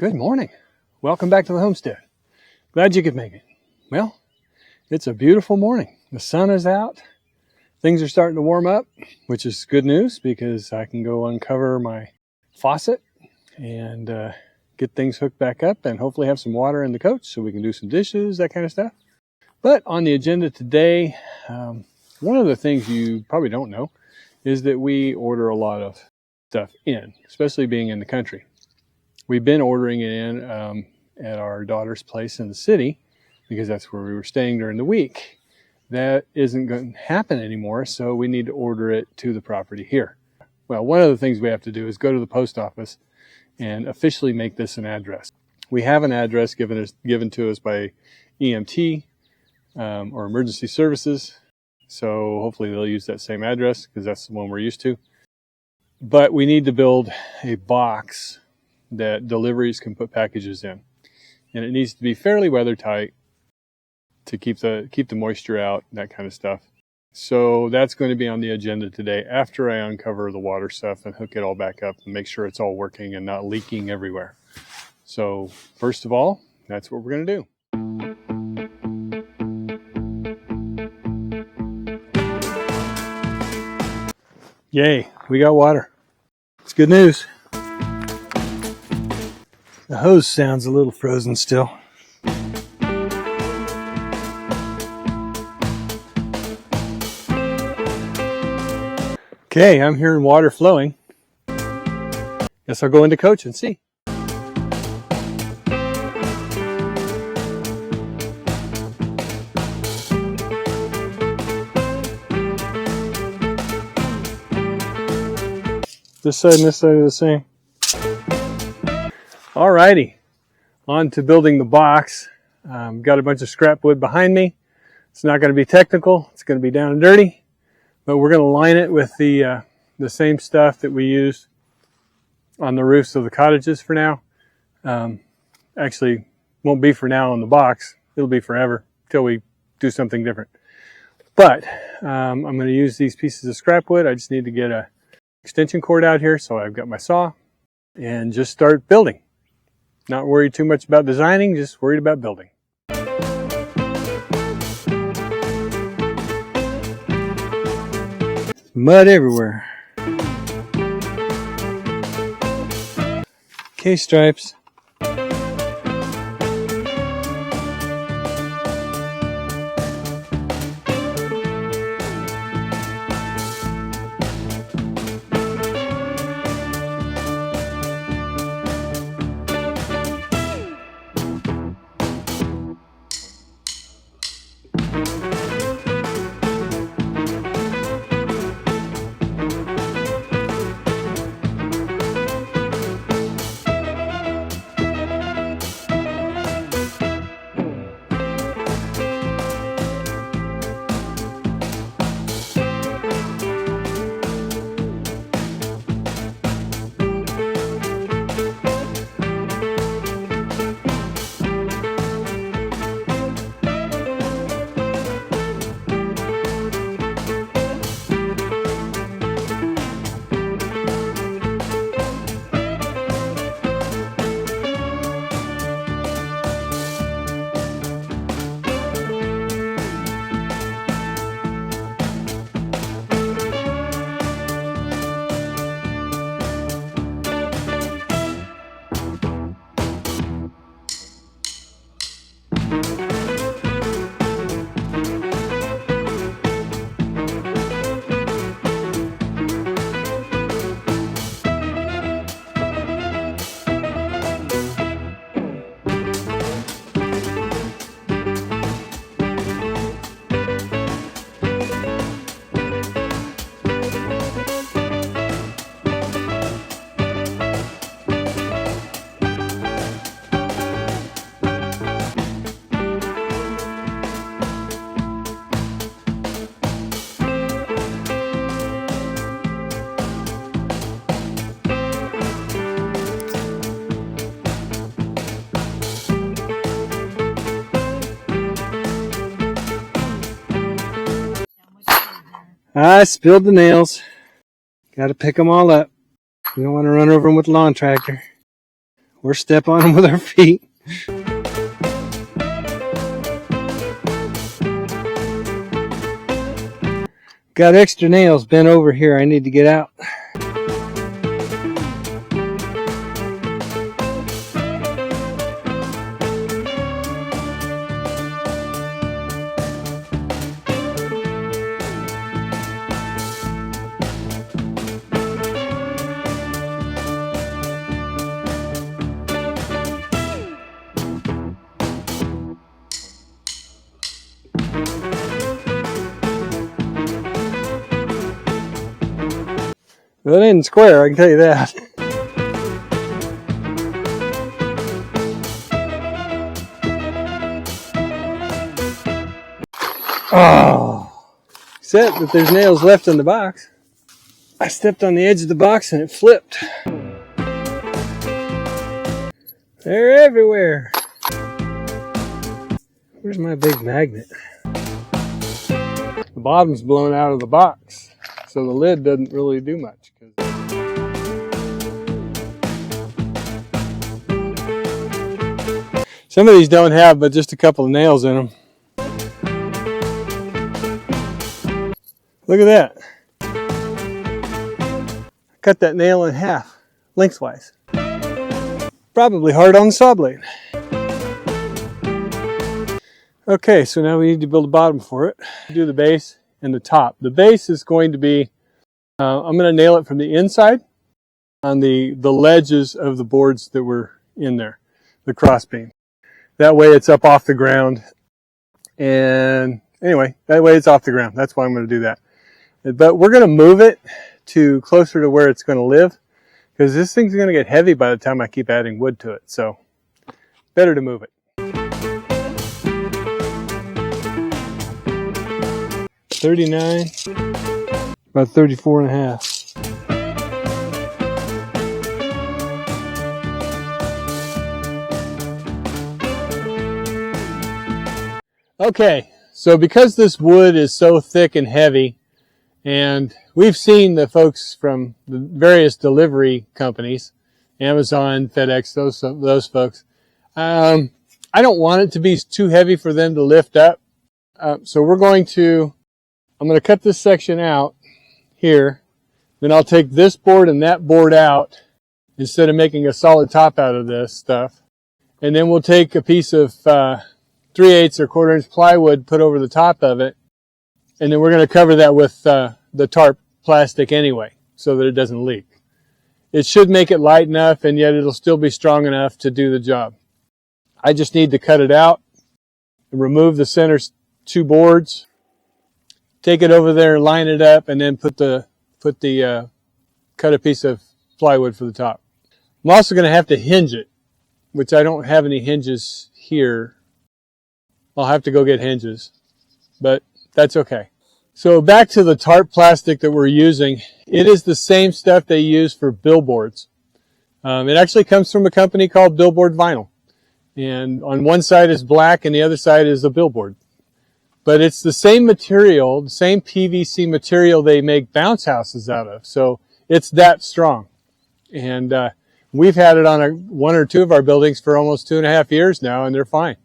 Good morning. Welcome back to the homestead. Glad you could make it. Well, it's a beautiful morning. The sun is out. Things are starting to warm up, which is good news because I can go uncover my faucet and get things hooked back up and hopefully have some water in the coach so we can do some dishes, that kind of stuff. But on the agenda today, one of the things you probably don't know is that we order a lot of stuff in, especially being in the country. We've been ordering it in at our daughter's place in the city because that's where we were staying during the week. That isn't going to happen anymore, so we need to order it to the property here. Well, one of the things we have to do is go to the post office and officially make this an address. We have an address given to us by EMT or emergency services, so hopefully they'll use that same address because that's the one we're used to. But we need to build a box that deliveries can put packages in, and it needs to be fairly weather tight to keep the moisture out, that kind of stuff. So that's going to be on the agenda today after I uncover the water stuff and hook it all back up and make sure it's all working and not leaking everywhere. So first of all, that's what we're going to do. Yay, we got water. It's good news. The hose sounds a little frozen still. Okay, I'm hearing water flowing. Guess I'll go into coach and see. This side and this side are the same. Alrighty, on to building the box. Got a bunch of scrap wood behind me. It's not going to be technical. It's going to be down and dirty, but we're going to line it with the same stuff that we used on the roofs of the cottages for now. Actually, won't be for now on the box. It'll be forever till we do something different. But I'm going to use these pieces of scrap wood. I just need to get a extension cord out here, so I've got my saw, and just start building. Not worried too much about designing, just worried about building. Mud everywhere. Okay, stripes. I spilled the nails. Got to pick them all up. We don't want to run over them with the lawn tractor. or step on them with our feet. Got extra nails bent over here I need to get out. Well, it ain't square, I can tell you that. Oh, except that there's nails left in the box. I stepped on the edge of the box and it flipped. They're everywhere. Where's my big magnet? The bottom's blown out of the box, so the lid doesn't really do much. Some of these don't have but just a couple of nails in them. Look at that. I cut that nail in half, lengthwise. Probably hard on the saw blade. Okay, so now we need to build a bottom for it. Do the base and the top. The base is going to be, I'm going to nail it from the inside on the ledges of the boards that were in there, the cross beam. That way it's up off the ground. And anyway, that way it's off the ground. That's why I'm going to do that. But we're going to move it to closer to where it's going to live, because this thing's going to get heavy by the time I keep adding wood to it. So better to move it. 39, about 34 and a half. Okay, so because this wood is so thick and heavy, and we've seen the folks from the various delivery companies, Amazon, FedEx, those folks, I don't want it to be too heavy for them to lift up. So I'm going to cut this section out here. Then I'll take this board and that board out instead of making a solid top out of this stuff. And then we'll take a piece of 3/8 or 1/4 inch plywood, put over the top of it. And then we're going to cover that with the tarp plastic anyway, so that it doesn't leak. It should make it light enough, and yet it'll still be strong enough to do the job. I just need to cut it out and remove the center 2 boards. Take it over there, line it up, and then cut a piece of plywood for the top. I'm also going to have to hinge it, which I don't have any hinges here. I'll have to go get hinges, but that's okay. So back to the tarp plastic that we're using. It is the same stuff they use for billboards. It actually comes from a company called Billboard Vinyl. And on one side is black and the other side is a billboard. But it's the same material, the same PVC material they make bounce houses out of. So it's that strong. And we've had it on 1 or 2 of our buildings for almost 2.5 years now, and they're fine.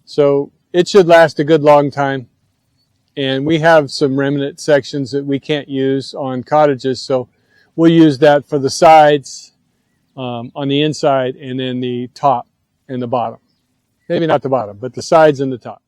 So it should last a good long time. And we have some remnant sections that we can't use on cottages, so we'll use that for the sides, on the inside, and then the top and the bottom. Maybe not the bottom, but the sides and the top.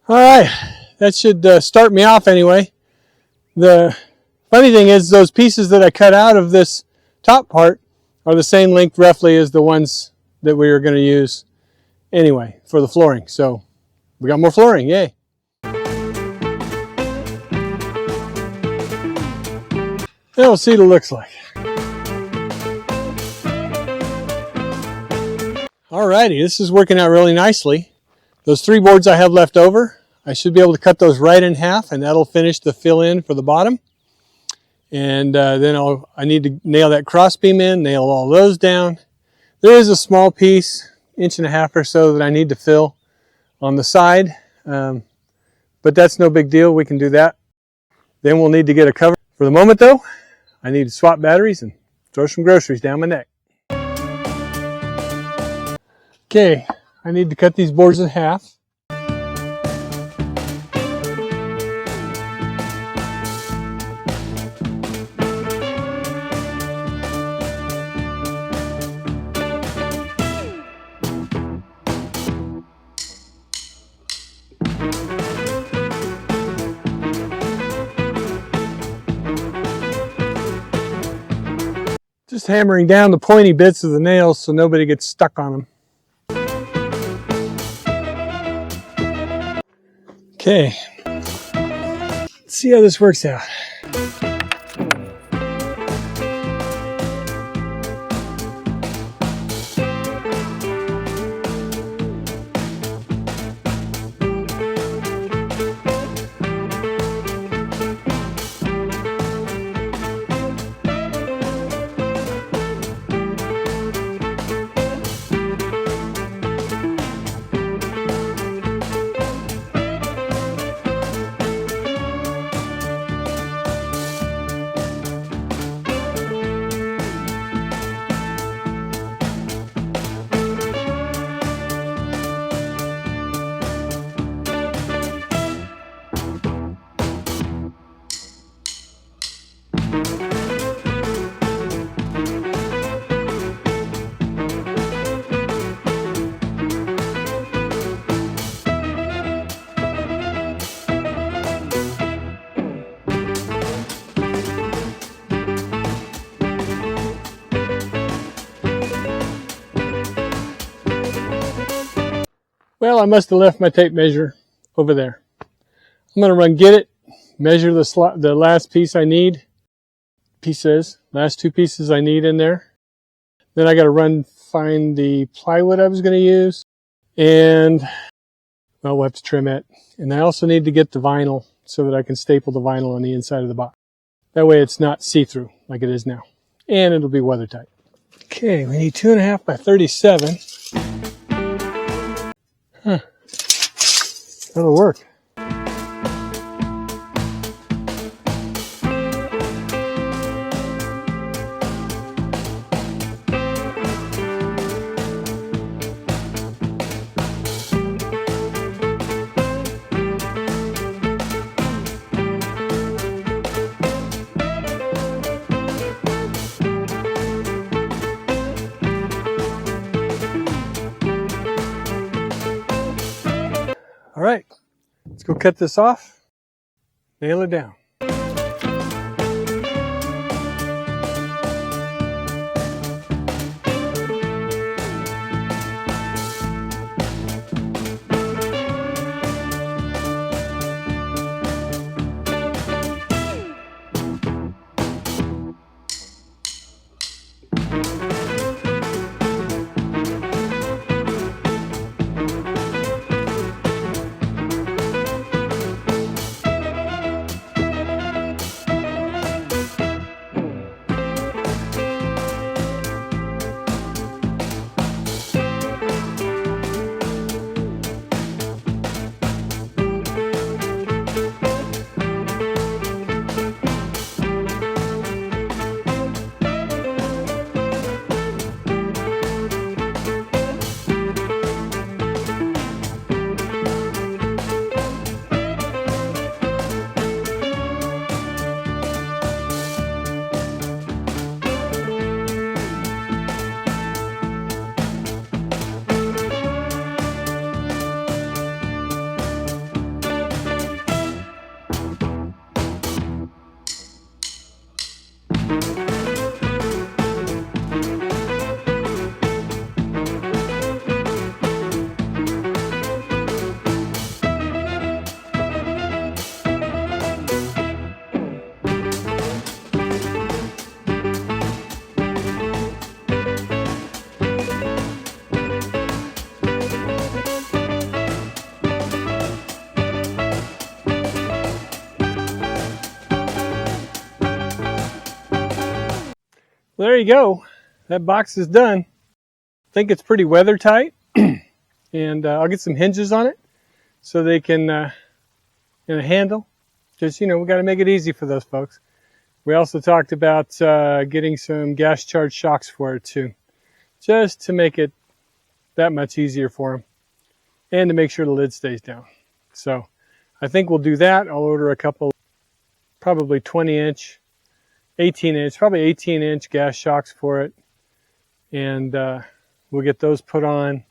All right, that should start me off anyway. The funny thing is those pieces that I cut out of this top part are the same length roughly as the ones that we were going to use anyway for the flooring. So we got more flooring, yay. And we'll see what it looks like. Alrighty, this is working out really nicely. Those 3 boards I have left over, I should be able to cut those right in half, and that'll finish the fill in for the bottom. And then I need to nail that cross beam in, nail all those down. There is a small piece, 1.5 inches or so, that I need to fill on the side, but that's no big deal. We can do that. Then we'll need to get a cover. For the moment though, I need to swap batteries and throw some groceries down my neck. Okay, I need to cut these boards in half. Just hammering down the pointy bits of the nails so nobody gets stuck on them. Okay, let's see how this works out. Well, I must have left my tape measure over there. I'm going to run get it, measure the last piece I need, last 2 pieces I need in there. Then I got to run find the plywood I was going to use, and well, we'll have to trim it. And I also need to get the vinyl so that I can staple the vinyl on the inside of the box. That way it's not see-through like it is now, and it'll be weather tight. Okay, we need 2.5 by 37. Huh. That'll work. All right, let's go cut this off, nail it down. So there you go. That box is done. I think it's pretty weather tight. And I'll get some hinges on it so they can handle. Just, we got to make it easy for those folks. We also talked about getting some gas charge shocks for it too, just to make it that much easier for them and to make sure the lid stays down. So I think we'll do that. I'll order a couple, probably 20-inch, 18-inch, probably 18-inch gas shocks for it. And we'll get those put on.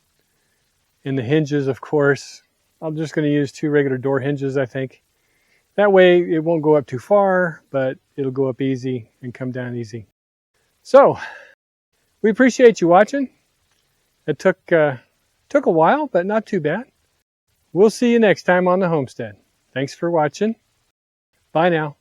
And the hinges, of course, I'm just going to use 2 regular door hinges, I think. That way it won't go up too far, but it'll go up easy and come down easy. So we appreciate you watching. It took a while, but not too bad. We'll see you next time on the homestead. Thanks for watching. Bye now.